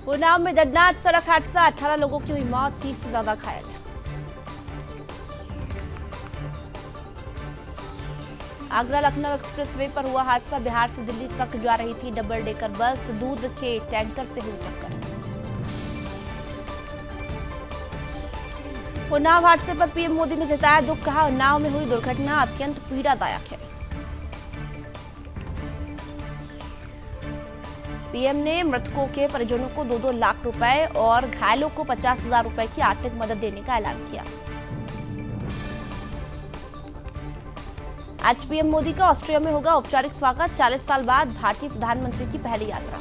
उन्नाव में दर्दनाक सड़क हादसा, 18 लोगों की हुई मौत, 30 से ज्यादा घायल। आगरा लखनऊ एक्सप्रेसवे पर हुआ हादसा, बिहार से दिल्ली तक जा रही थी डबल डेकर बस, दूध के टैंकर से हुई टक्कर। उन्नाव हादसे पर पीएम मोदी ने जताया दुख, कहा उन्नाव में हुई दुर्घटना अत्यंत पीड़ादायक है। पीएम ने मृतकों के परिजनों को 2-2 लाख रुपए और घायलों को 50,000 रुपए की आर्थिक मदद देने का ऐलान किया। आज पीएम मोदी का ऑस्ट्रिया में होगा औपचारिक स्वागत, 40 साल बाद भारतीय प्रधानमंत्री की पहली यात्रा।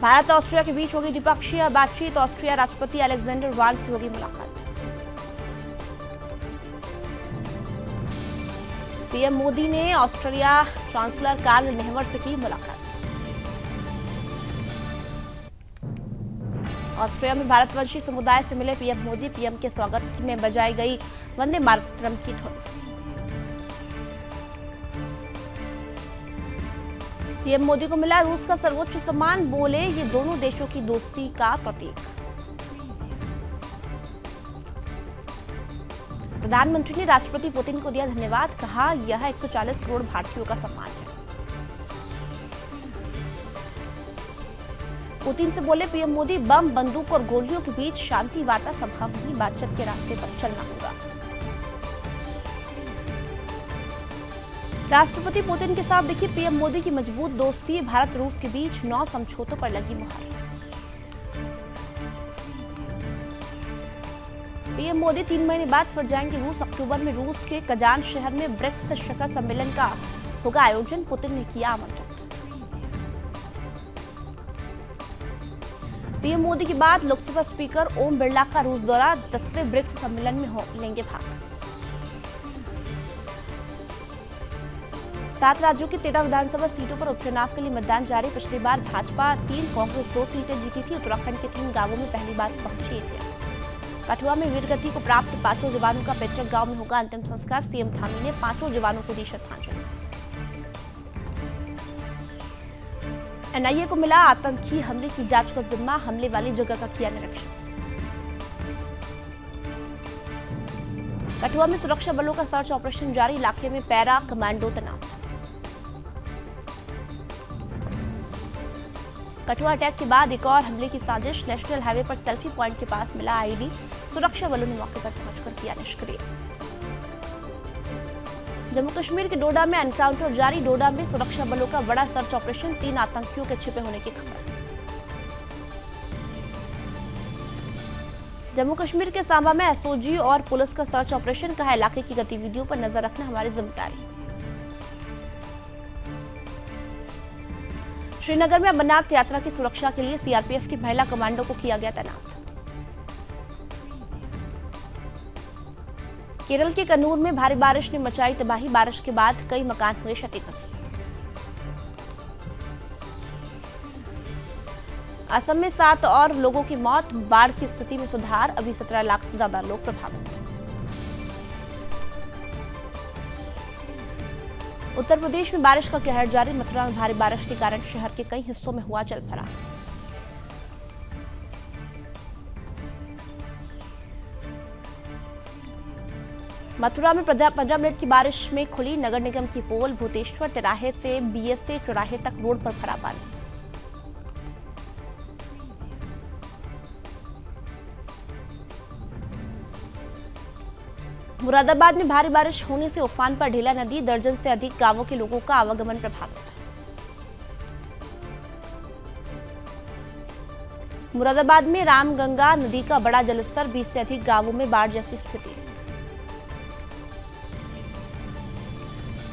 भारत ऑस्ट्रिया के बीच होगी द्विपक्षीय बातचीत, ऑस्ट्रिया राष्ट्रपति अलेक्जेंडर वान से होगी मुलाकात। पीएम मोदी ने ऑस्ट्रेलिया चांसलर कार्ल नेहमर से की मुलाकात। ऑस्ट्रिया में भारतवंशी समुदाय से मिले पीएम मोदी, पीएम के स्वागत में बजाई गई वंदे मातरम की धुन। पीएम मोदी को मिला रूस का सर्वोच्च सम्मान, बोले ये दोनों देशों की दोस्ती का प्रतीक। प्रधानमंत्री ने राष्ट्रपति पुतिन को दिया धन्यवाद, कहा यह 140 करोड़ भारतीयों का सम्मान है। पुतिन से बोले पीएम मोदी, बम बंदूक और गोलियों के बीच शांति वार्ता संभव नहीं, बातचीत के रास्ते पर चलना होगा। राष्ट्रपति पुतिन के साथ देखिए पीएम मोदी की मजबूत दोस्ती, भारत रूस के बीच 9 समझौतों पर लगी मुहर। पीएम मोदी 3 महीने बाद फिर जाएंगे रूस, अक्टूबर में रूस के कजान शहर में ब्रिक्स शिखर सम्मेलन का होगा आयोजन, पुतिन ने किया आमंत्रित। पीएम मोदी के बाद लोकसभा स्पीकर ओम बिरला का रूस दौरा, 10वें ब्रिक्स सम्मेलन में लेंगे भाग। 7 राज्यों की 13 विधानसभा सीटों पर उपचुनाव के लिए मतदान जारी, पिछली बार भाजपा 3, कांग्रेस 2 सीटें जीती थी। उत्तराखंड के 3 गांवों में पहली बार पहुंची थी। कठुआ में वीरगति को प्राप्त 5 जवानों का पैतृक गांव में होगा अंतिम संस्कार, सीएम धामी ने 5 जवानों को दी श्रद्धांजलि। एनआईए को मिला आतंकी हमले की जांच का जिम्मा, हमले वाली जगह का किया निरीक्षण। कठुआ में सुरक्षा बलों का सर्च ऑपरेशन जारी, इलाके में पैरा कमांडो तैनात। कठुआ अटैक के बाद एक और हमले की साजिश, नेशनल हाईवे पर सेल्फी पॉइंट के पास मिला आईडी, सुरक्षा बलों ने मौके पर पहुंचकर किया निष्क्रिय। जम्मू कश्मीर के डोडा में एनकाउंटर जारी, डोडा में सुरक्षा बलों का बड़ा सर्च ऑपरेशन, 3 आतंकियों के छिपे होने की खबर। जम्मू कश्मीर के सांबा में एसओजी और पुलिस का सर्च ऑपरेशन, कहा इलाके की गतिविधियों पर नजर रखना हमारी जिम्मेदारी। श्रीनगर में अमरनाथ यात्रा की सुरक्षा के लिए सीआरपीएफ की महिला कमांडो को किया गया तैनात। केरल के कन्नूर में भारी बारिश ने मचाई तबाही, बारिश के बाद कई मकान हुए क्षतिग्रस्त। असम में 7 और लोगों की मौत, बाढ़ की स्थिति में सुधार, अभी 17 लाख से ज्यादा लोग प्रभावित। उत्तर प्रदेश में बारिश का कहर जारी, मथुरा में भारी बारिश के कारण शहर के कई हिस्सों में हुआ जलभराव। मथुरा में 15 मिनट की बारिश में खुली नगर निगम की पोल, भूतेश्वर तिराहे से बीएसए चौराहे तक रोड पर भरा पानी। मुरादाबाद में भारी बारिश होने से उफान पर ढेला नदी, दर्जन से अधिक गांवों के लोगों का आवागमन प्रभावित। मुरादाबाद में रामगंगा नदी का बड़ा जलस्तर, 20 से अधिक गांवों में बाढ़ जैसी स्थिति।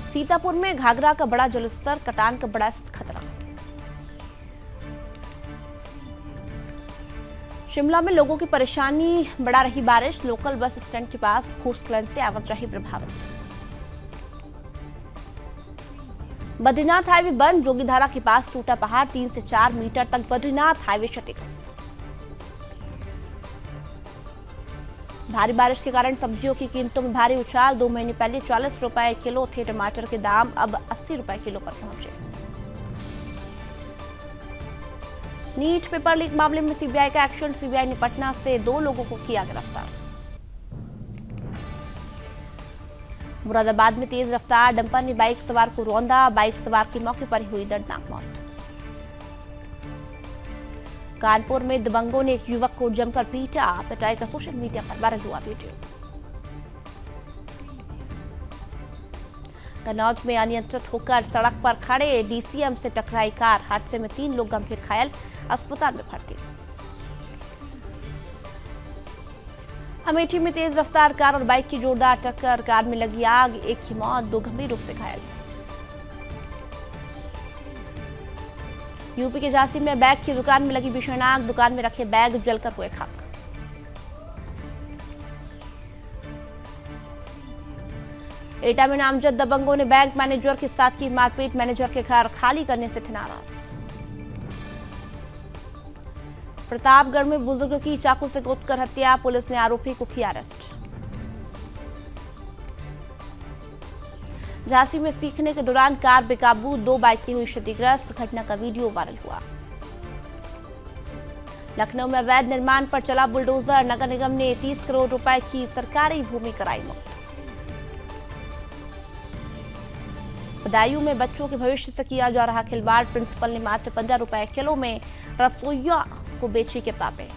सीतापुर में घाघरा का बड़ा जलस्तर, कटान का बड़ा खतरा। शिमला में लोगों की परेशानी बढ़ा रही बारिश, लोकल बस स्टैंड के पास भूस्खलन से आवाजाही प्रभावित। बद्रीनाथ हाईवे बंद, जोगीधारा के पास टूटा पहाड़, 3 से 4 मीटर तक बद्रीनाथ हाईवे क्षतिग्रस्त। भारी बारिश के कारण सब्जियों की कीमतों में भारी उछाल, 2 महीने पहले 40 रुपए किलो थे टमाटर के दाम, अब 80 रुपए किलो पर पहुंचे। नीट पेपर लीक मामले में सीबीआई का एक्शन। सीबीआई ने पटना से 2 लोगों को किया गिरफ्तार। मुरादाबाद में तेज रफ्तार डंपर ने बाइक सवार को रौंदा। बाइक सवार की मौके पर ही हुई दर्दनाक मौत। कानपुर में दबंगों ने एक युवक को जमकर पीटा। पिटाई का सोशल मीडिया पर वायरल हुआ वीडियो। कन्नौज में अनियंत्रित होकर सड़क पर खड़े डीसीएम से टकराई कार। हादसे में 3 लोग गंभीर घायल, अस्पताल में भर्ती। अमेठी में तेज रफ्तार कार और बाइक की जोरदार टक्कर। कार में लगी आग, एक की मौत, 2 गंभीर रूप से घायल। यूपी के झांसी में बैग की दुकान में लगी भीषण आग। दुकान में रखे बैग जलकर हुए खाक। एटा में नामजद दबंगों ने बैंक मैनेजर के साथ की मारपीट। मैनेजर के घर खाली करने से थे नाराज। प्रतापगढ़ में बुजुर्ग की चाकू से गोदकर हत्या। पुलिस ने आरोपी को किया अरेस्ट। झांसी में सीखने के दौरान कार बेकाबू, 2 बाइकें हुई क्षतिग्रस्त। घटना का वीडियो वायरल हुआ। लखनऊ में अवैध निर्माण पर चला बुलडोजर। नगर निगम ने 30 करोड़ रुपए की सरकारी भूमि कराई मुक्त। बदायूं में बच्चों के भविष्य से किया जा रहा खिलवाड़। प्रिंसिपल ने मात्र 15 रुपए किलो में रसोइया को बेची किताबें।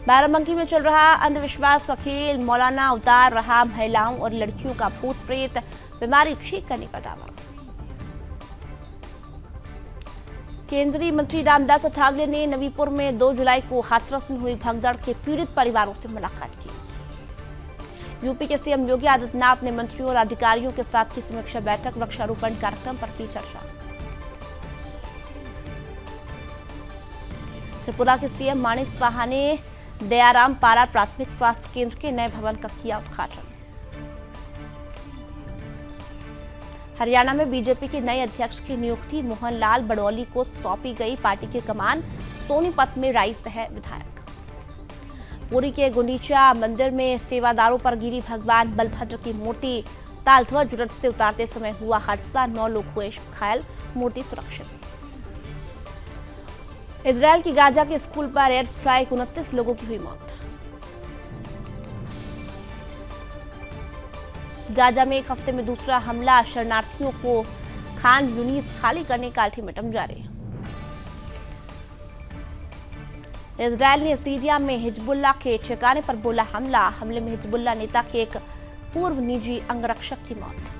बाराबंकी में चल रहा अंधविश्वास का खेल। मौलाना उतार रहा महिलाओं और लड़कियों का भूत प्रेत बीमारी ठीक करने का दावा। केंद्रीय मंत्री रामदास अठावले ने नवीपुर में 2 जुलाई को हाथरस में हुई भगदड़ के पीड़ित परिवारों से मुलाकात की। यूपी के सीएम योगी आदित्यनाथ ने मंत्रियों और अधिकारियों के साथ की समीक्षा बैठक। वृक्षारोपण कार्यक्रम पर की चर्चा। त्रिपुरा के सीएम माणिक साहा ने दयाराम पारा प्राथमिक स्वास्थ्य केंद्र के नए भवन का किया उद्घाटन। हरियाणा में बीजेपी के नए अध्यक्ष की नियुक्ति। मोहन लाल बड़ौली को सौंपी गई पार्टी की कमान। सोनीपत में राइस है विधायक। पुरी के गुंडीचा मंदिर में सेवादारों पर गिरी भगवान बलभद्र की मूर्ति। तालध्वज रथ से उतारते समय हुआ हादसा, 9 लोग हुए घायल, मूर्ति सुरक्षित। इजरायल की गाजा के स्कूल पर एयर स्ट्राइक, 29 लोगों की हुई मौत। गाजा में एक हफ्ते में दूसरा हमला। शरणार्थियों को खान यूनिस खाली करने का अल्टीमेटम जारी। इजरायल ने सीरिया में हिजबुल्लाह के ठिकाने पर बोला हमला। हमले में हिजबुल्लाह नेता के एक पूर्व निजी अंगरक्षक की मौत।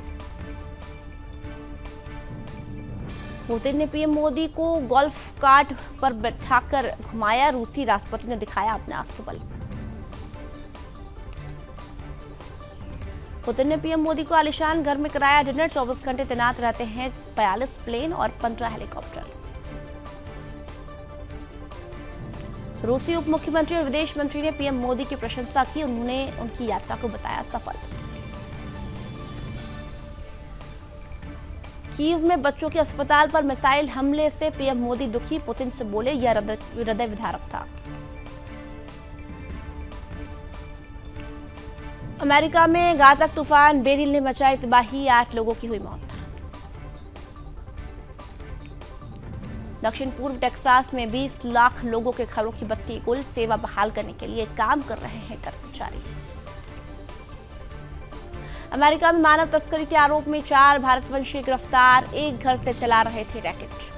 पुतिन ने पीएम मोदी को गोल्फ कार्ट पर बैठाकर घुमाया। रूसी राष्ट्रपति ने दिखाया अपना अस्तबल। पुतिन ने पीएम मोदी को आलीशान घर में कराया डिनर। 24 घंटे तैनात रहते हैं 42 प्लेन और 15 हेलीकॉप्टर। रूसी उप मुख्यमंत्री और विदेश मंत्री ने पीएम मोदी की प्रशंसा की। उन्होंने उनकी यात्रा को बताया सफल। कीव में बच्चों के अस्पताल पर मिसाइल हमले से पीएम मोदी दुखी। पुतिन से बोले यह हृदय विदारक था। अमेरिका में घातक तूफान बेरिल ने मचाई तबाही, 8 लोगों की हुई मौत। दक्षिण पूर्व टेक्सास में 20 लाख लोगों के घरों की बत्ती गुल। सेवा बहाल करने के लिए काम कर रहे हैं कर्मचारी। अमेरिका में मानव तस्करी के आरोप में 4 भारतवंशी गिरफ्तार। एक घर से चला रहे थे racket.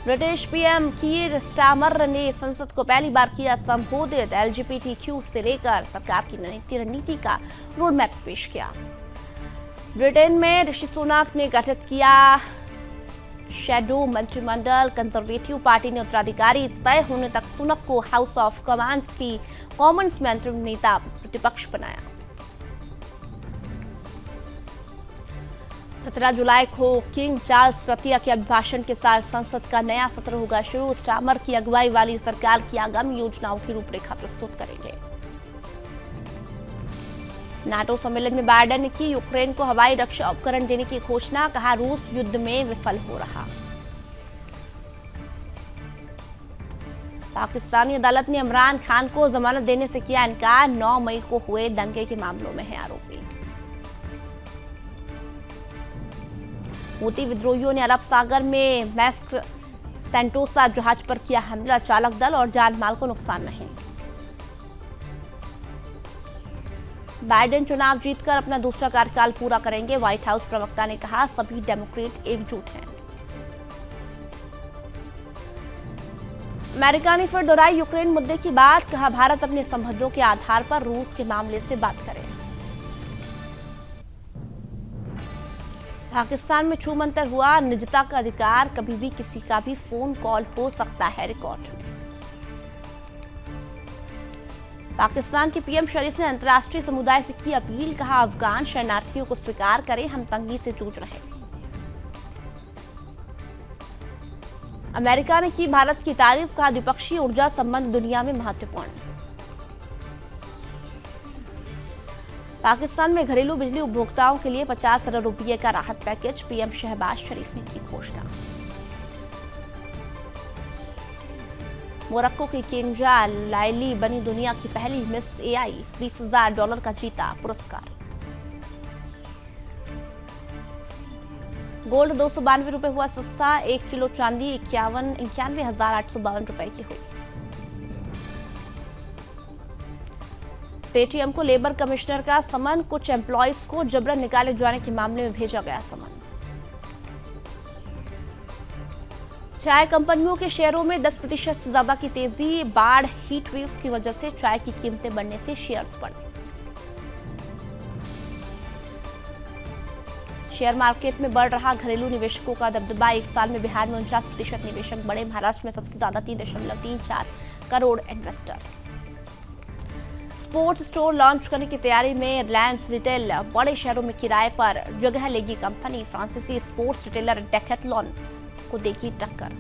British PM Keir Starmer ने संसद को पहली बार किया संबोधित। एलजीबीटीक्यू से लेकर सरकार की रणनीति का रोड मैप पेश किया। ब्रिटेन में ऋषि सुनक ने गठित किया शैडो मंत्रिमंडल। कंजर्वेटिव पार्टी ने उत्तराधिकारी तय होने तक सुनक को हाउस ऑफ कॉमन्स में अंतरिम नेता प्रतिपक्ष बनाया। 17 जुलाई को किंग चार्ल्स तृतीय के अभिभाषण के साथ संसद का नया सत्र होगा शुरू। स्टारमर की अगुवाई वाली सरकार की आगामी योजनाओं की रूपरेखा प्रस्तुत करेंगे। नाटो सम्मेलन में बाइडेन ने की यूक्रेन को हवाई रक्षा उपकरण देने की घोषणा। कहा रूस युद्ध में विफल हो रहा। पाकिस्तानी अदालत ने इमरान खान को जमानत देने से किया इनकार। 9 मई को हुए दंगे के मामलों में है आरोपी। हूती विद्रोहियों ने अरब सागर में मैस्क सेंटोसा जहाज पर किया हमला, चालक दल और जान माल को नुकसान नहीं। बाइडेन चुनाव जीतकर अपना दूसरा कार्यकाल पूरा करेंगे, व्हाइट हाउस प्रवक्ता ने कहा, सभी डेमोक्रेट एकजुट हैं। अमेरिका ने फिर दोहराई यूक्रेन मुद्दे की बात, कहा भारत अपने संबंधों के आधार पर रूस के मामले से बात करे। पाकिस्तान में छूमंतर हुआ, निजता का अधिकार, कभी भी किसी का भी फोन कॉल हो सकता है रिकॉर्ड में। पाकिस्तान के पीएम शरीफ ने अंतर्राष्ट्रीय समुदाय से की अपील, कहा अफगान शरणार्थियों को स्वीकार करें, हम तंगी से जूझ रहे हैं। अमेरिका ने की भारत की तारीफ, कहा द्विपक्षीय ऊर्जा संबंध दुनिया में महत्वपूर्ण। पाकिस्तान में घरेलू बिजली उपभोक्ताओं के लिए 50 अरब रुपये का राहत पैकेज, पीएम शहबाज शरीफ ने की घोषणा। मोरक्को की केंजा लाइली बनी दुनिया की पहली मिस एआई, $20,000 का जीता पुरस्कार। गोल्ड 292 रुपए हुआ सस्ता, 1 किलो चांदी 91,852 रुपए की हुई। पेटीएम को लेबर कमिश्नर का समन, कुछ एम्प्लॉयज को जबरन निकाले जाने के मामले में भेजा गया समन। चाय कंपनियों के शेयरों में 10% से ज्यादा की तेजी, बाढ़ हीट वेव्स की वजह से चाय की कीमतें बढ़ने से शेयर्स बढ़े। शेयर मार्केट में बढ़ रहा घरेलू निवेशकों का दबदबा, एक साल में बिहार में 49% निवेशक बढ़े, महाराष्ट्र में सबसे ज्यादा 3.34 crore investor. Sports store launch करने की तैयारी में रिलायंस रिटेल, बड़े शहरों में किराए पर जगह लेगी कंपनी, फ्रांसीसी स्पोर्ट्स रिटेलर डेकैथलॉन को देगी टक्कर।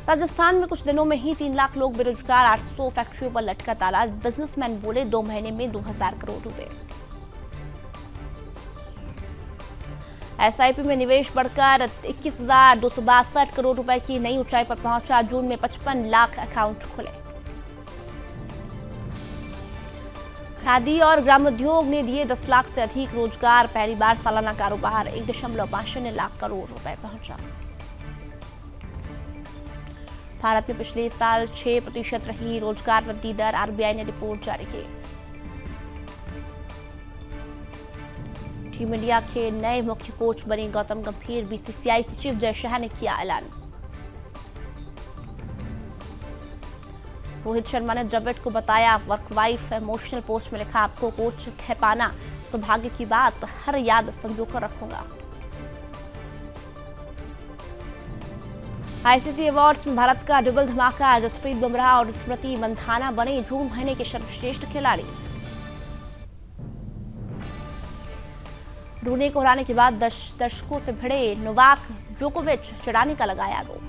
राजस्थान में कुछ दिनों में ही 3 लाख लोग बेरोजगार, 800 फैक्ट्रियों पर लटका ताला, बिजनेसमैन बोले 2 महीने में 2000 करोड़ रुपए। एसआईपी में निवेश बढ़कर 21,262 करोड़ रुपए की नई ऊंचाई पर पहुंचा, जून में 55 लाख अकाउंट खुले। खादी और ग्रामोद्योग ने दिए 10 लाख से अधिक रोजगार, पहली बार सालाना कारोबार 1.50 लाख करोड़ रुपए पहुंचा। भारत में पिछले साल 6% रही रोजगार वृद्धि दर, आरबीआई ने रिपोर्ट जारी की। टीम इंडिया के नए मुख्य कोच बने गौतम गंभीर, बीसीसीआई सचिव जय शाह ने किया ऐलान। रोहित शर्मा ने द्रविड़ को बताया वर्क वाइफ, इमोशनल पोस्ट में लिखा, आपको कोच कह पाना सौभाग्य की बात, हर याद संजोकर रखूंगा। आईसीसी अवार्ड्स में भारत का डबल धमाका, जसप्रीत बुमराह और स्मृति मंधाना बने जून महीने के सर्वश्रेष्ठ खिलाड़ी। रूने को हराने के बाद दर्शकों से भिड़े नोवाक जोकोविच, चिढ़ाने का लगाया आरोप।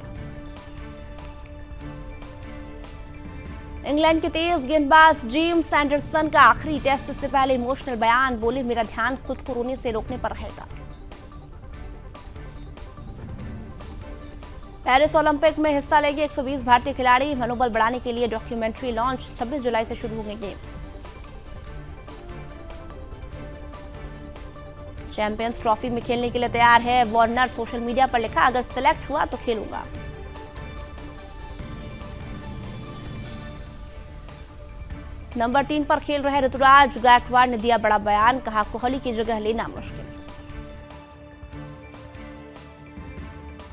इंग्लैंड के तेज गेंदबाज जेम्स एंडरसन का आखिरी टेस्ट से पहले इमोशनल बयान, बोले मेरा ध्यान खुद को रोने से रोकने पर रहेगा। पेरिस ओलंपिक में हिस्सा लेंगे 120 भारतीय खिलाड़ी, मनोबल बढ़ाने के लिए डॉक्यूमेंट्री लॉन्च, 26 जुलाई से शुरू होंगे गेम्स। चैंपियंस ट्रॉफी में खेलने के लिए तैयार है वार्नर, सोशल मीडिया पर लिखा, अगर सिलेक्ट हुआ तो खेलूंगा। नंबर 3 पर खेल रहे ऋतुराज गायकवाड़ ने दिया बड़ा बयान, कहा कोहली की जगह लेना मुश्किल।